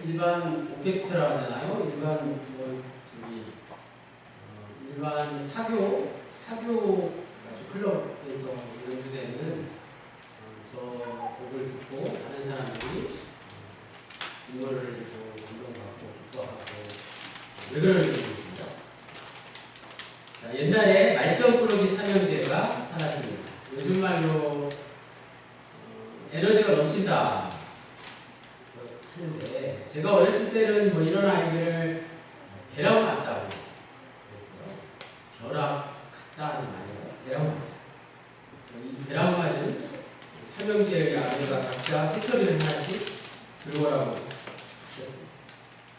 일반 오케스트라 하잖아요. 일반 사교 아주 클럽에서 연주되는 저 곡을 듣고 다른 사람들이 음악을 감동받고 기뻐하고 왜 그러는지 모르겠습니다. 자, 옛날에 말썽꾸러기 삼형제가 살았습니다. 요즘 말로 에너지가 넘친다 하는데, 제가 어렸을 때는 뭐 이런 아이들을 배랑 같다고 그랬어요. 벼락 같다는 말이에요. 배랑 같다. 이 배랑 맞은 삼형제의 아버지가 각자 회초리를 하나씩 들고 오라고 하셨습니다.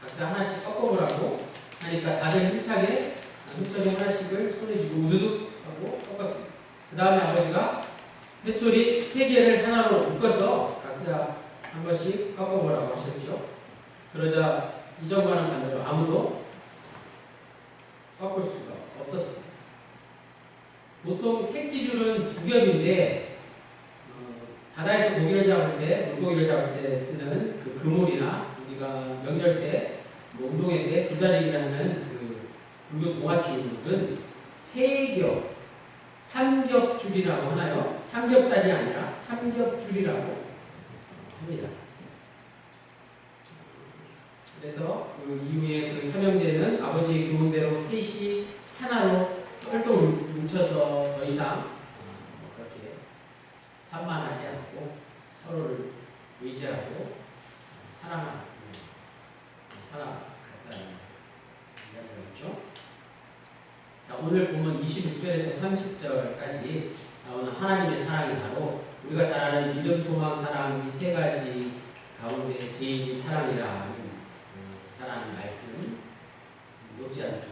각자 하나씩 꺾어보라고 하니까 다들 힘차게 회초리 하나씩을 손에 쥐고 우두둑 하고 꺾었습니다. 그 다음에 아버지가 회초리 3개를 하나로 묶어서 각자 한 번씩 꺾어보라고 하셨죠. 그러자 이전과는 반대로 아무도 꺾을 수가 없었습니다. 보통 새끼줄은 2겹인데 바다에서 고기를 잡을 때, 물고기를 잡을 때 쓰는 그 그물이나 우리가 명절 때, 뭐 운동회 때 줄다리기를 하는 그 불교 동아줄은 3겹, 3겹줄이라고 하나요? 삼겹살이 아니라 3겹줄이라고 합니다. 그래서 그 이후에 그 삼형제는 아버지의 교훈대로 셋이 하나로 똘똘 뭉쳐서 더 이상 그렇게 산만하지 않고 서로를 의지하고 살아갔다는 이야기가 있죠. 자, 오늘 보면 26절에서 30절까지 나오는 하나님의 사랑이 바로 우리가 잘 아는 믿음, 소망, 사랑 이 3가지 가운데 제2의 사랑이라는 잘 아는 말씀 못지않게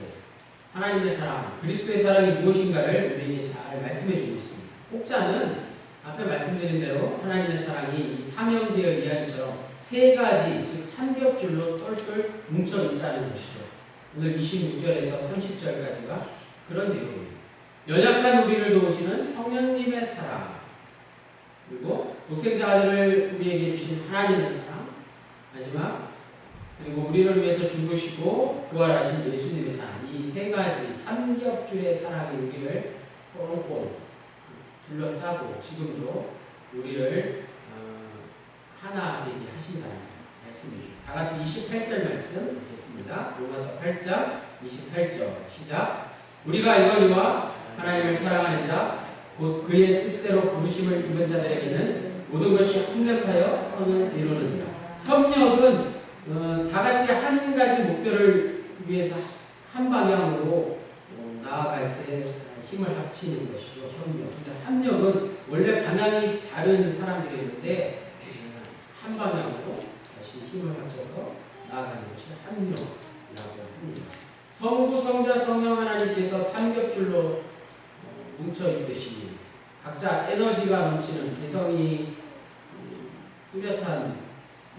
하나님의 사랑, 그리스도의 사랑이 무엇인가를 우리에게 잘 말씀해 주고 있습니다. 혹자는 앞에 말씀드린 대로 하나님의 사랑이 이 삼형제의 이야기처럼 3가지, 즉 3겹줄로 똘똘 뭉쳐 있다는 것이죠. 오늘 26절에서 30절까지가 그런 내용입니다. 연약한 우리를 도우시는 성령님의 사랑, 그리고 독생자 아들을 우리에게 주신 하나님의 사랑, 마지막 그리고 우리를 위해서 죽으시고 부활하신 예수님의 사랑, 이 3가지 3겹줄의 사랑이 우리를 꽁꽁 둘러싸고 지금도 우리를 하나 되게 하신다는 말씀이죠. 다 같이 28절 말씀 읽겠습니다. 로마서 8장 28절 시작. 우리가 알거니와 하나님을 사랑하는 자 곧 그의 뜻대로 부르심을 입은 자들에게는 모든 것이 협력하여 선을 이루느니라. 협력은 다 같이 한 가지 목표를 위해서 한 방향으로 나아갈 때 힘을 합치는 것이죠. 협력. 근데 합력은 원래 방향이 다른 사람들이 있는데 한 방향으로 다시 힘을 합쳐서 나아가는 것이 합력이라고 합니다. 성부, 성자, 성령 하나님께서 3겹줄로 뭉쳐있듯이 각자 에너지가 넘치는 개성이 뚜렷한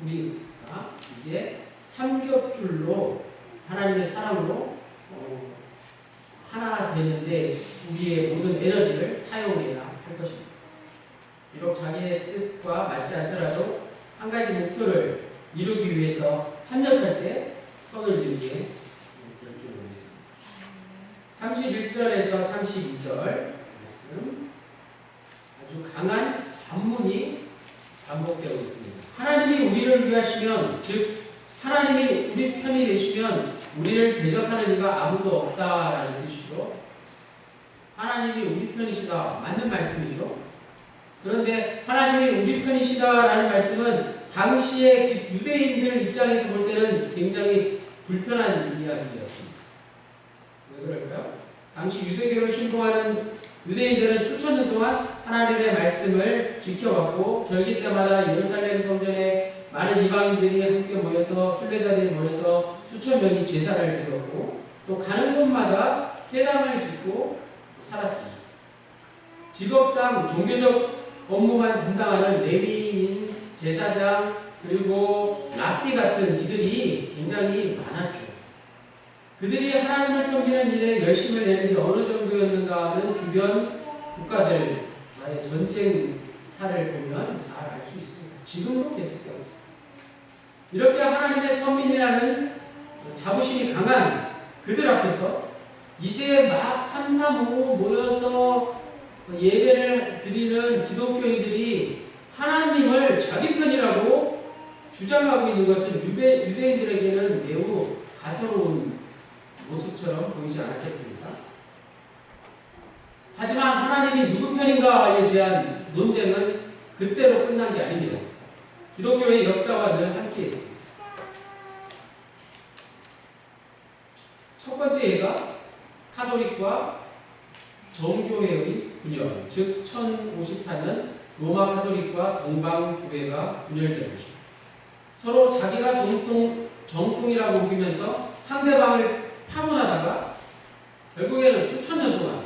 우리가 이제 3겹줄로 하나님의 사랑으로 하나 되는데 우리의 모든 에너지를 사용해야 할 것입니다. 비록 자기의 뜻과 맞지 않더라도 한 가지 목표를 이루기 위해서 협력할 때 선을 이루게 결정을 했습니다. 31절에서 32절 말씀 아주 강한 관문이 반복되고 있습니다. 하나님이 우리를 위하시면, 즉 하나님이 우리 편이 되시면 우리를 대적하는 이가 아무도 없다라는 뜻이죠. 하나님이 우리 편이시다, 맞는 말씀이죠. 그런데 하나님이 우리 편이시다라는 말씀은 당시의 유대인들 입장에서 볼 때는 굉장히 불편한 이야기였습니다. 왜 그럴까요? 당시 유대교를 신봉하는 유대인들은 수천 년 동안 하나님의 말씀을 지켜왔고 절기 때마다 예루살렘 성전에 많은 이방인들이 함께 모여서 순례자들이 모여서 수천 명이 제사를 드렸고 또 가는 곳마다 회당을 짓고 살았습니다. 직업상 종교적 업무만 담당하는 레위인, 제사장, 그리고 랍비 같은 이들이 굉장히 많았죠. 그들이 하나님을 섬기는 일에 열심을 내는 게 어느 정도였는가 하는 주변 국가들의 전쟁사를 보면 잘 알 수 있습니다. 지금도 계속되고 있습니다. 이렇게 하나님의 선민이라는 자부심이 강한 그들 앞에서 이제 막 삼삼오오 모여서 예배를 드리는 기독교인들이 하나님을 자기 편이라고 주장하고 있는 것은 유대인들에게는 매우 가소로운 모습처럼 보이지 않았겠습니까? 하지만 하나님이 누구 편인가에 대한 논쟁은 그때로 끝난 게 아닙니다. 기독교의 역사와 늘 함께했습니다. 첫 번째 예가 카톨릭과 정교회의 분열, 즉 1054년 로마 카톨릭과 동방교회가 분열된 것입니다. 서로 자기가 정통이라고 우기면서 상대방을 파문하다가 결국에는 수천 년 동안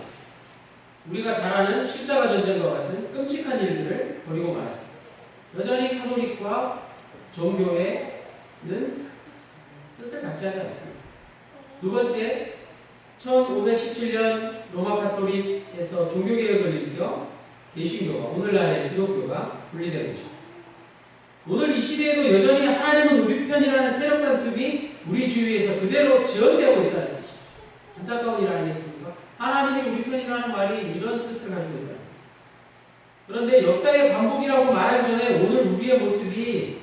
우리가 잘 아는 십자가 전쟁과 같은 끔찍한 일들을 벌이고 말았습니다. 여전히 카톨릭과 정교회는 뜻을 같이 하지 않습니다. 두 번째, 1517년 로마 카톨릭에서 종교개혁을 일으켜 개신교와 오늘날의 기독교가 분리된 것입니다. 오늘 이 시대에도 여전히 하나님은 우리 편이라는 세력 다툼이 우리 주위에서 그대로 지연되고 있다는 사실. 안타까운 일 아니겠습니까? 하나님이 우리 편이라는 말이 이런 뜻을 가지고 있다. 그런데 역사의 반복이라고 말하기 전에 오늘 우리의 모습이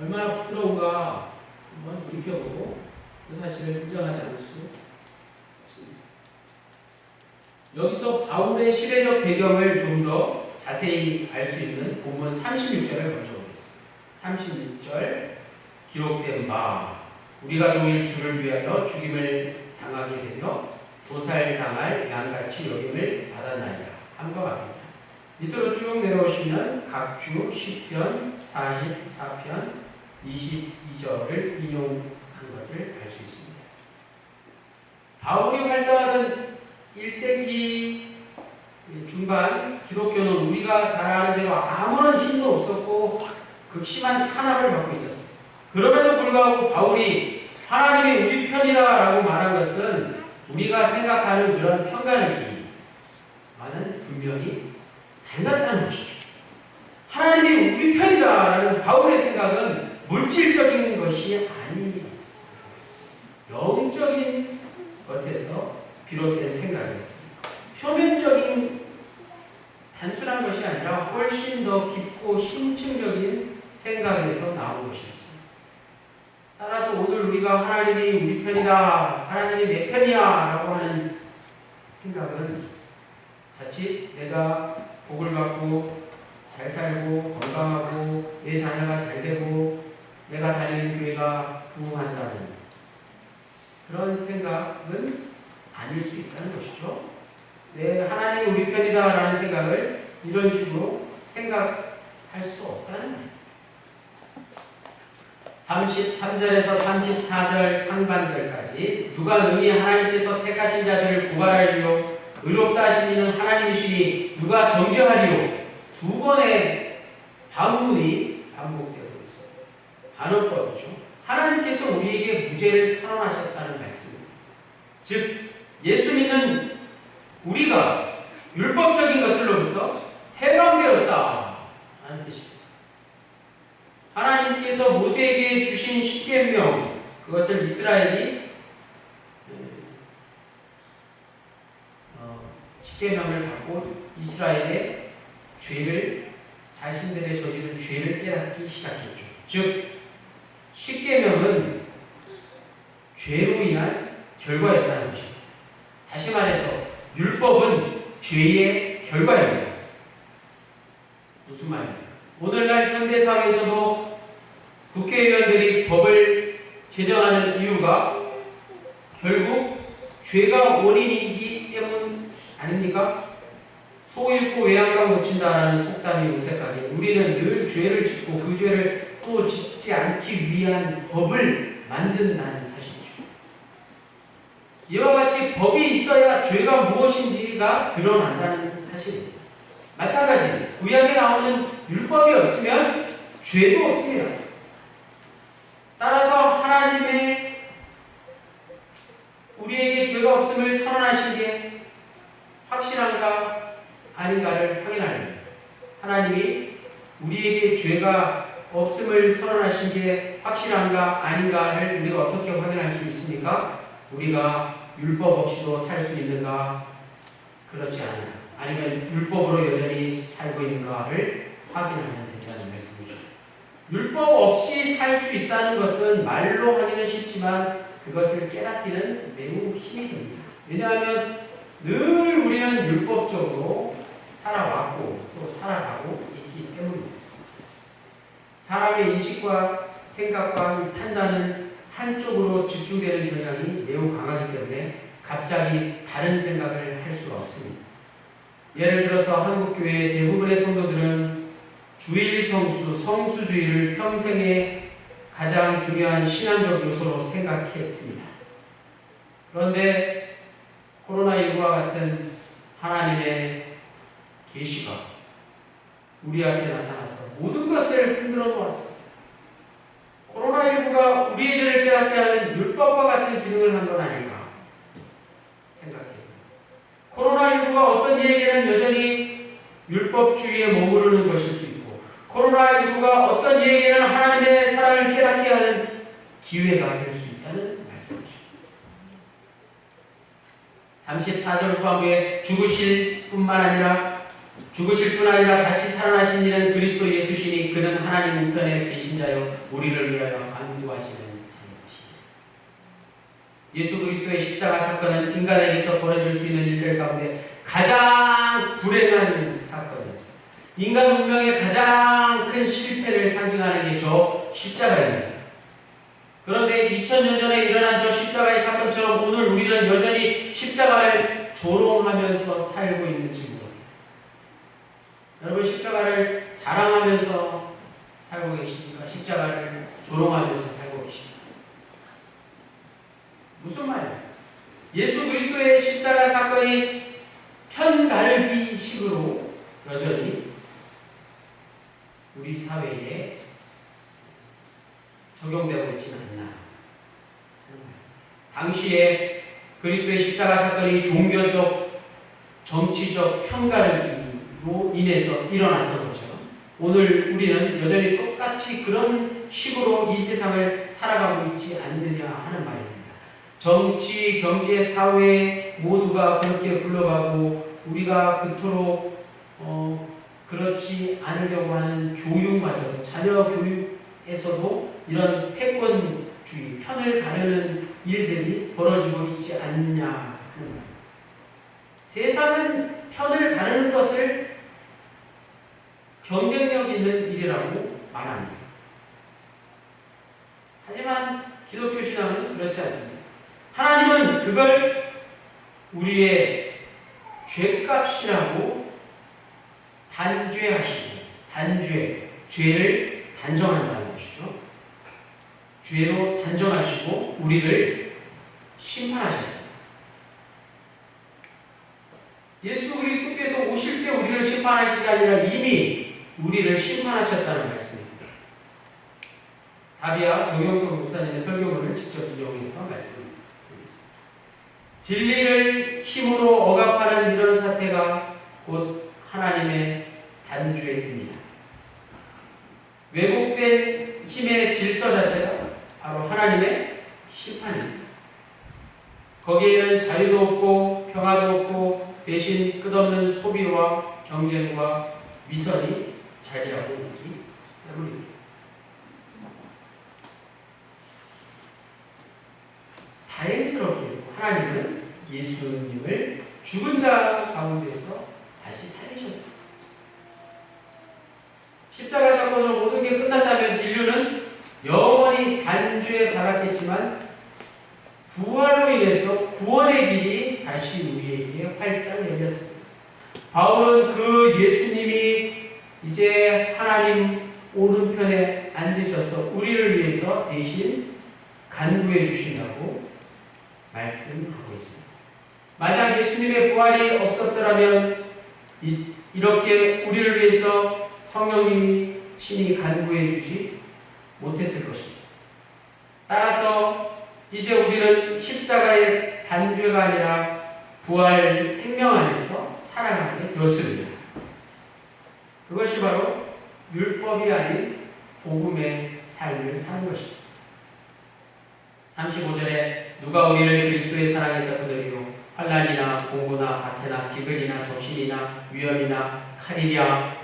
얼마나 부끄러운가 한번 돌이켜보고 그 사실을 인정하지 않을 수 없습니다. 여기서 바울의 시대적 배경을 좀 더 자세히 알 수 있는 본문 36절을 먼저 보겠습니다. 36절 기록된 바 우리가 종일 주를 위하여 죽임을 당하게 되며 도살당할 양같이 여김을 받았나이다. 함과 같습니다. 밑으로 쭉 내려오시면 각주 10편, 44편, 22절을 인용한 것을 알 수 있습니다. 바울이 활동하던 1세기 중반 기독교는 우리가 잘 아는 대로 아무런 힘도 없었고 극심한 탄압을 받고 있었습니다. 그럼에도 불구하고 바울이 하나님이 우리 편이다라고 말한 것은 우리가 생각하는 그런 편가르기와는 분명히 달랐다는 것이죠. 하나님이 우리 편이다라는 바울의 생각은 물질적인 것이 아닙니다. 영적인 것에서 비롯된 생각이었습니다. 표면적인 단순한 것이 아니라 훨씬 더 깊고 심층적인 생각에서 나온 것이었습니다. 따라서 오늘 우리가 하나님이 우리 편이다, 하나님이 내 편이야 라고 하는 생각은 자칫 내가 복을 받고 잘 살고 건강하고 내 자녀가 잘 되고 내가 다니는 교회가 부흥한다는 그런 생각은 아닐 수 있다는 것이죠. 하나님이 우리 편이다 라는 생각을 이런 식으로 생각할 수 없다는 말이에요. 33절에서 34절 상반절까지 누가 능히 하나님께서 택하신 자들을 고발하리요 의롭다 하신 이는 하나님이시니 누가 정죄하리요 두 번의 반문이 반복되고 있어요. 반어법이죠. 하나님께서 우리에게 무죄를 선언하셨다는 말씀입니다. 즉 예수 믿는 우리가 율법적인 것들로부터 해방되었다 라는 뜻입니다. 하나님께서 모세에게 주신 십계명 그것을 이스라엘이 십계명을 받고 이스라엘의 죄를 자신들의 저지른 죄를 깨닫기 시작했죠. 즉 십계명은 죄로 인한 결과였다는 것입니다. 다시 말해서 율법은 죄의 결과입니다. 무슨 말입니까? 오늘날 현대사회에서도 국회의원들이 법을 제정하는 이유가 결국 죄가 원인이기 때문 아닙니까? 소 잃고 외양간 고친다라는 속담이 무색하게 우리는 늘 죄를 짓고 그 죄를 또 짓지 않기 위한 법을 만든다는 사실이죠. 이와 같이 법이 있어야 죄가 무엇인지가 드러난다는 사실입니다. 마찬가지 구약에 나오는 율법이 없으면 죄도 없습니다. 따라서 하나님의 우리에게 죄가 없음을 선언하신 게 확실한가 아닌가를 확인합니다. 하나님이 우리에게 죄가 없음을 선언하신 게 확실한가 아닌가를 우리가 어떻게 확인할 수 있습니까? 우리가 율법 없이도 살 수 있는가? 그렇지 않아요. 아니면 율법으로 여전히 살고 있는가를 확인하면 된다는 말씀이죠. 율법 없이 살 수 있다는 것은 말로 하기는 쉽지만 그것을 깨닫기는 매우 힘이 듭니다. 왜냐하면 늘 우리는 율법적으로 살아왔고 또 살아가고 있기 때문입니다. 사람의 인식과 생각과 판단은 한쪽으로 집중되는 경향이 매우 강하기 때문에 갑자기 다른 생각을 할 수가 없습니다. 예를 들어서 한국교회 대부분의 성도들은 주일 성수, 성수주의를 평생의 가장 중요한 신앙적 요소로 생각했습니다. 그런데 코로나19와 같은 하나님의 계시가 우리 앞에 나타나서 모든 것을 흔들어 놓았습니다. 코로나19가 우리의 죄를 깨닫게 하는 율법과 같은 기능을 한 건 아닌가 생각해요. 코로나19가 어떤 이에게는 여전히 율법주의에 머무르는 것일 수 있고 코로나19가 어떤 이에게는 하나님의 사랑을 깨닫게 하는 기회가 될 수 있다는 말씀이죠. 34절 후반부에 죽으실 뿐 아니라 다시 살아나신 이는 그리스도 예수시니 그는 하나님 우편에 계신 자여 우리를 위하여 간구하시는 자이시니. 예수 그리스도의 십자가 사건은 인간에게서 벌어질 수 있는 일들 가운데 가장 불행한 사건이었습니다. 인간 문명의 가장 큰 실패를 상징하는 게 저 십자가입니다. 그런데 2000년 전에 일어난 저 십자가의 사건처럼 오늘 우리는 여전히 십자가를 조롱하면서 살고 있는지 모릅니다. 여러분 십자가를 자랑하면서 살고 계십니까? 십자가를 조롱하면서 살고 계십니까? 무슨 말이에요? 예수 그리스도의 십자가 사건이 편가르기식으로 여전히 우리 사회에 적용되고 있지는 않나 하는 말씀. 당시에 그리스도의 십자가 사건이 종교적, 정치적 편가르기로 인해서 일어났던 것처럼 오늘 우리는 여전히 똑같이 그런 식으로 이 세상을 살아가고 있지 않느냐 하는 말입니다. 정치, 경제, 사회 모두가 그렇게 굴러가고 우리가 그토록 그렇지 않으려고 하는 교육마저도 자녀 교육에서도 이런 패권주의, 편을 가르는 일들이 벌어지고 있지 않느냐 하는 말. 세상은 편을 가르는 것을 경쟁력 있는 일이라고 말합니다. 하지만 기독교 신앙은 그렇지 않습니다. 하나님은 그걸 우리의 죄값이라고 단죄하시고 죄를 단정한다는 것이죠. 죄로 단정하시고 우리를 심판하셨습니다. 예수 그리스도께서 오실 때 우리를 심판하신 게 아니라 이미 우리를 심판하셨다는 말씀입니다. 다비아 정영석 목사님의 설교문을 직접 인용해서 말씀드리겠습니다. 진리를 힘으로 억압하는 이런 사태가 곧 하나님의 단죄입니다. 왜곡된 힘의 질서 자체가 바로 하나님의 심판입니다. 거기에는 자유도 없고 평화도 없고 대신 끝없는 소비와 경쟁과 위선이 자리하고 있기 때문입니다. 다행스럽게도 하나님은 예수님을 죽은 자 가운데서 다시 살리셨습니다. 십자가 사건으로 모든 게 끝났다면 인류는 영원히 단죄에 달았겠지만 부활로 인해서 구원의 길이 다시 우리에게 활짝 열렸습니다. 바울은 그 예수님이 이제 하나님 오른편에 앉으셔서 우리를 위해서 대신 간구해 주신다고 말씀하고 있습니다. 만약 예수님의 부활이 없었더라면 이렇게 우리를 위해서 성령님이 친히 간구해 주지 못했을 것입니다. 따라서 이제 우리는 십자가의 단죄가 아니라 부활 생명 안에서 살아가게 되었습니다. 그것이 바로 율법이 아닌 복음의 삶을 사는 것입니다. 35절에 누가 우리를 그리스도의 사랑에서 거느리요 환난이나 공고나 박해나 기근이나 적신이나 위험이나 칼이랴.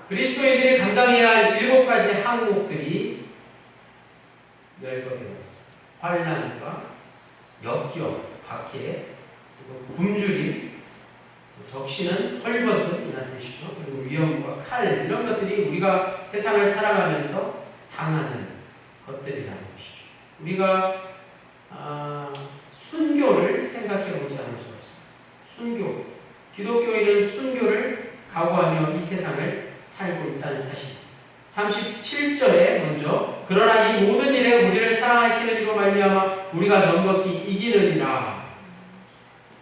그리스도인들이 감당해야 할 7가지 항목들이 열거되어 있습니다. 환난과 역기업, 박해, 그리고 굶주림, 적신은 헐벗음이라는 뜻이죠. 그리고 위험과 칼, 이런 것들이 우리가 세상을 살아가면서 당하는 것들이라는 것이죠. 우리가 순교를 생각해보지 않을 수 없습니다. 순교. 기독교인은 순교를 각오하며 이 세상을 살고 있다는 사실. 37절에 먼저 그러나 이 모든 일에 우리를 사랑하시는 이로 말미암아 우리가 넉넉히 이기느니라.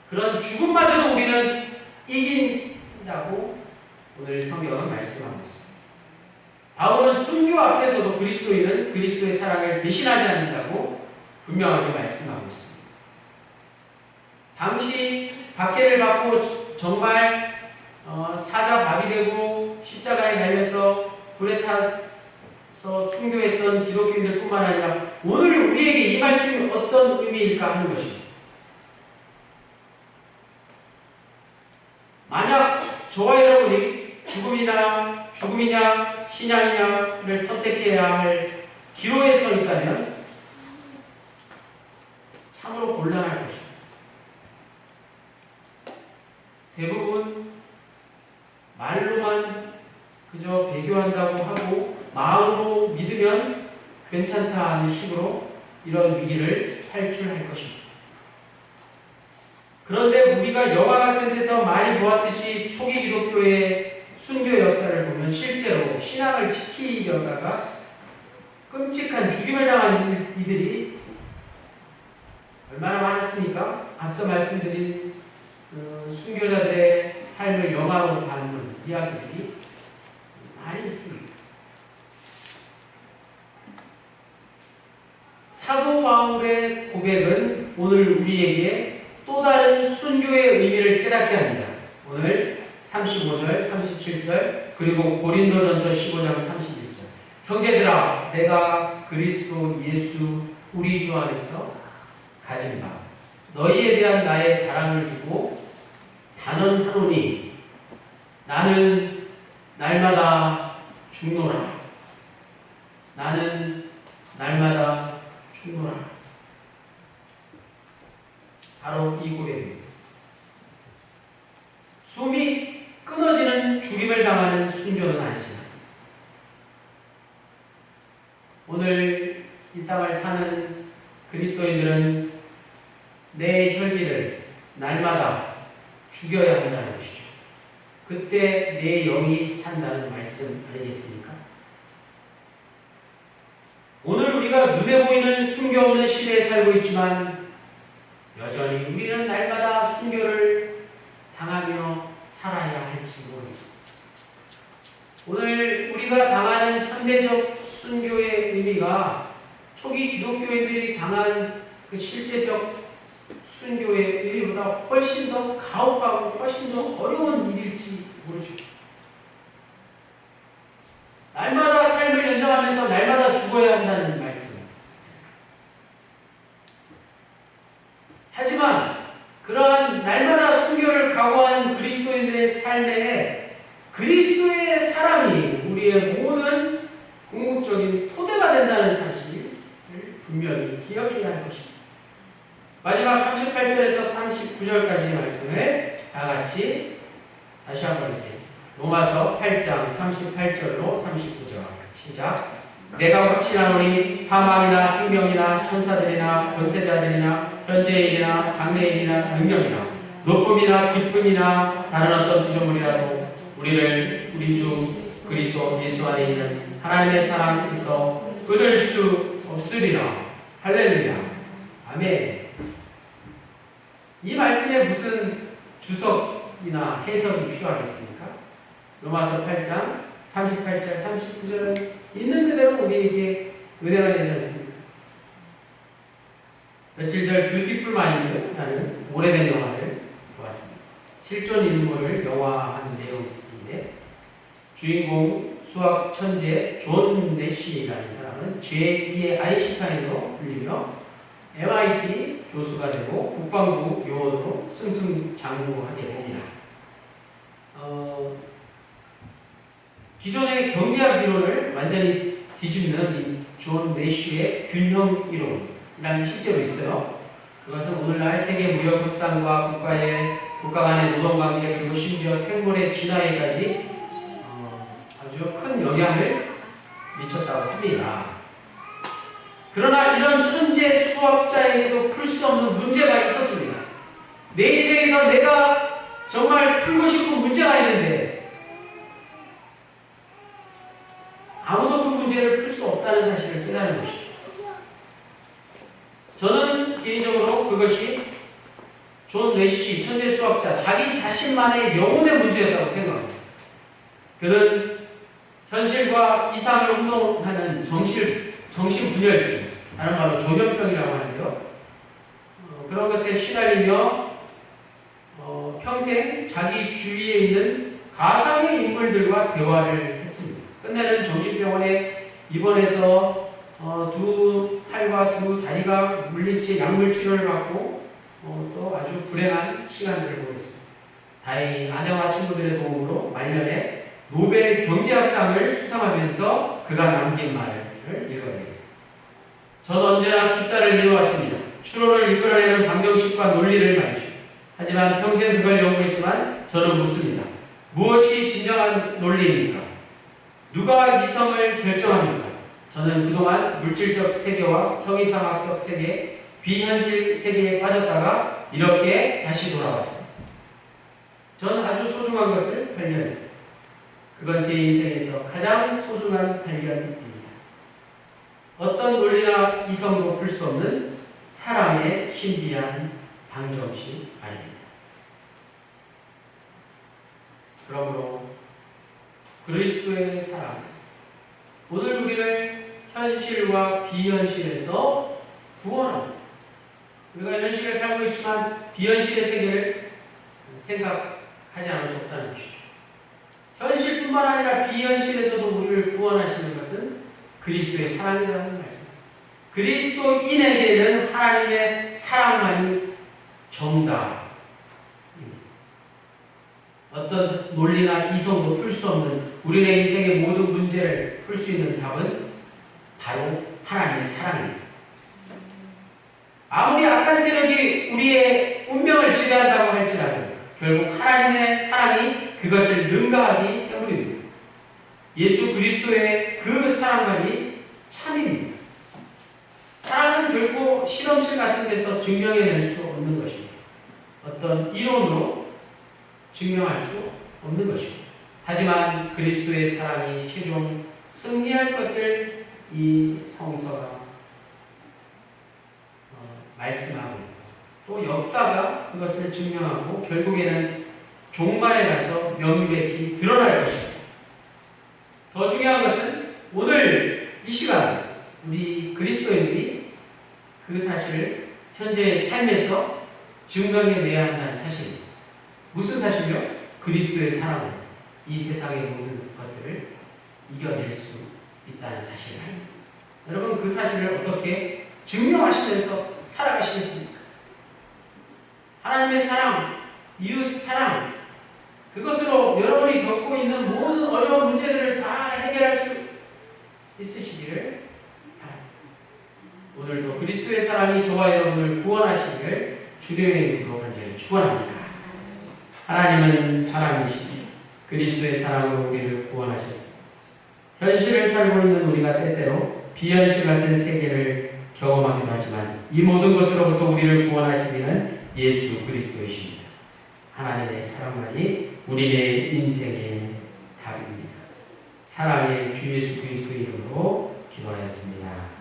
그런 죽음마저도 우리는 이긴다고 오늘 성경은 말씀하고 있습니다. 바울은 순교 앞에서도 그리스도인은 그리스도의 사랑을 배신하지 않는다고 분명하게 말씀하고 있습니다. 당시 박해를 받고 정말 사자밥이 되고 십자가에 달려서 불에 타서 순교했던 기독교인들 뿐만 아니라 오늘 우리에게 이 말씀이 어떤 의미일까 하는 것입니다. 만약 저와 여러분이 죽음이냐 신앙이냐를 선택해야 할 기로에 서 있다면 참으로 곤란할 것입니다. 대부분 말로만 그저 배교한다고 하고 마음으로 믿으면 괜찮다 하는 식으로 이런 위기를 탈출할 것입니다. 그런데 우리가 영화 같은 데서 많이 보았듯이 초기 기독교의 순교 역사를 보면 실제로 신앙을 지키려다가 끔찍한 죽임을 당한 이들이 얼마나 많았습니까? 앞서 말씀드린 순교자들의 삶을 영화로 담은 이야기들이 많이 있습니다. 사도 바울의 고백은 오늘 우리에게 또 다른 순교의 의미를 깨닫게 합니다. 오늘 35절, 37절, 그리고 고린도전서 15장 31절. 형제들아, 내가 그리스도 예수 우리 주 안에서 가진 바 너희에 대한 나의 자랑을 두고 단언하노니 나는 날마다 죽노라. 나는 날마다 죽노라. 바로 이 고백입니다. 숨이 끊어지는 죽임을 당하는 순교는 아니지만 오늘 이 땅을 사는 그리스도인들은 내 혈기를 날마다 죽여야 한다는 것이죠. 그때 내 영이 산다는 말씀 아니겠습니까? 오늘 우리가 눈에 보이는 순교 없는 시대에 살고 있지만 여전히 우리는 날마다 순교를 당하며 살아야 할지 모릅니다. 오늘 우리가 당하는 현대적 순교의 의미가 초기 기독교인들이 당한 그 실제적 순교의 의미보다 훨씬 더 가혹하고 훨씬 더 어려운 일일지 모르죠. 날마다 삶을 연장하면서 날마다 죽어야 한다는 말씀. 하지만 그러한 날마다 순교를 각오하는 그리스도인들의 삶에 그리스도의 사랑이 우리의 모든 궁극적인 토대가 된다는 사실을 분명히 기억해야 할 것입니다. 마지막 38절에서 39절까지의 말씀을 다 같이 다시 한번 읽겠습니다. 로마서 8장 38절로 39절 시작. 내가 확신하노니 사망이나 생명이나 천사들이나 권세자들이나 현재일이나 장래일이나 능력이나 높음이나 깊음이나 다른 어떤 피조물이라도 우리를 우리 주 그리스도 예수 안에 있는 하나님의 사랑에서 끊을 수 없으리라. 할렐루야. 아멘. 이 말씀에 무슨 주석이나 해석이 필요하겠습니까? 로마서 8장 38절 39절은 있는 그대로 우리에게 은혜가 되지 않습니까? 며칠 전 뷰티풀 마인드라는 오래된 영화를 보았습니다. 실존 인물을 영화한 내용인데 주인공 수학 천재 존 내시라는 사람은 제2의 아인슈타인으로 불리며 MIT 교수가 되고 국방부 요원으로 승승장구하게 됩니다. 기존의 경제학 이론을 완전히 뒤집는 이 존 내시의 균형 이론이라는 게 실제로 있어요. 그것은 오늘날 세계 무역 협상과 국가 간의 노동관계 그리고 심지어 생물의 진화에까지 아주 큰 영향을 미쳤다고 합니다. 그러나 이런 천재 수학자에게도 풀 수 없는 문제가 있었습니다. 내 인생에서 내가 정말 풀고 싶은 문제가 있는데 아무도 그 문제를 풀 수 없다는 사실을 깨달은 것이죠. 저는 개인적으로 그것이 존 내시 천재 수학자 자기 자신만의 영혼의 문제였다고 생각합니다. 그는 현실과 이상을 혼동하는 정신분열증, 다른 말로 조현병이라고 하는데요. 그런 것에 시달리며 평생 자기 주위에 있는 가상의 인물들과 대화를 했습니다. 끝내는 정신병원에 입원해서 두 팔과 두 다리가 물린 채 약물 치료를 받고 또 아주 불행한 시간들을 보냈습니다. 다행히 아내와 친구들의 도움으로 말년에 노벨 경제학상을 수상하면서 그가 남긴 말을 읽어드리겠습니다. 전 언제나 숫자를 믿어왔습니다. 추론을 이끌어내는 방정식과 논리를 말이죠. 하지만 평생 그걸 연구했지만 저는 묻습니다. 무엇이 진정한 논리입니까? 누가 이성을 결정합니까? 저는 그동안 물질적 세계와 형이상학적 세계, 비현실 세계에 빠졌다가 이렇게 다시 돌아왔습니다. 저는 아주 소중한 것을 발견했습니다. 그건 제 인생에서 가장 소중한 발견입니다. 어떤 논리나 이성도 풀 수 없는 사랑의 신비한 방정식 아닙니다. 그러므로 그리스도의 사랑, 오늘 우리를 현실과 비현실에서 구원합니다. 우리가 현실에 살고 있지만 비현실의 세계를 생각하지 않을 수 없다는 것이죠. 현실뿐만 아니라 비현실에서도 우리를 구원하시는 것은 그리스도의 사랑이라는 말씀입니다. 그리스도인에게는 하나님의 사랑만이 정답. 어떤 논리나 이성도 풀 수 없는 우리의 인생의 모든 문제를 풀 수 있는 답은 바로 하나님의 사랑입니다. 아무리 악한 세력이 우리의 운명을 지배한다고 할지라도 결국 하나님의 사랑이 그것을 능가하기 때문입니다. 예수 그리스도의 그 사랑만이 참입니다. 사랑은 결코 실험실 같은 데서 증명해낼 수 없는 것입니다. 어떤 이론으로 증명할 수 없는 것입니다. 하지만 그리스도의 사랑이 최종 승리할 것을 이 성서가 말씀하고 또 역사가 그것을 증명하고 결국에는 종말에 가서 명백히 드러날 것입니다. 더 중요한 것은 오늘 이 시간 우리 그리스도인들이 그 사실을 현재의 삶에서 증명해내야 한다는 사실입니다. 무슨 사실이요? 그리스도의 사랑으로 이 세상의 모든 것들을 이겨낼 수 있다는 사실을. 여러분 그 사실을 어떻게 증명하시면서 살아가시겠습니까? 하나님의 사랑, 이웃 사랑, 그것으로 여러분이 겪고 있는 모든 어려운 문제들을 다 해결할 수 있으시기를 바랍니다. 오늘도 그리스도의 사랑이 저와 여러분을 구원하시기를 주님의 이름으로 간절히 축원합니다. 하나님은 사랑이시니 그리스도의 사랑으로 우리를 구원하셨습니다. 현실을 살고 있는 우리가 때때로 비현실 같은 세계를 경험하기도 하지만 이 모든 것으로부터 우리를 구원하시기는 예수 그리스도이십니다. 하나님의 사랑만이 우리의 인생의 답입니다. 사랑의 주 예수 그리스도 이름으로 기도하였습니다.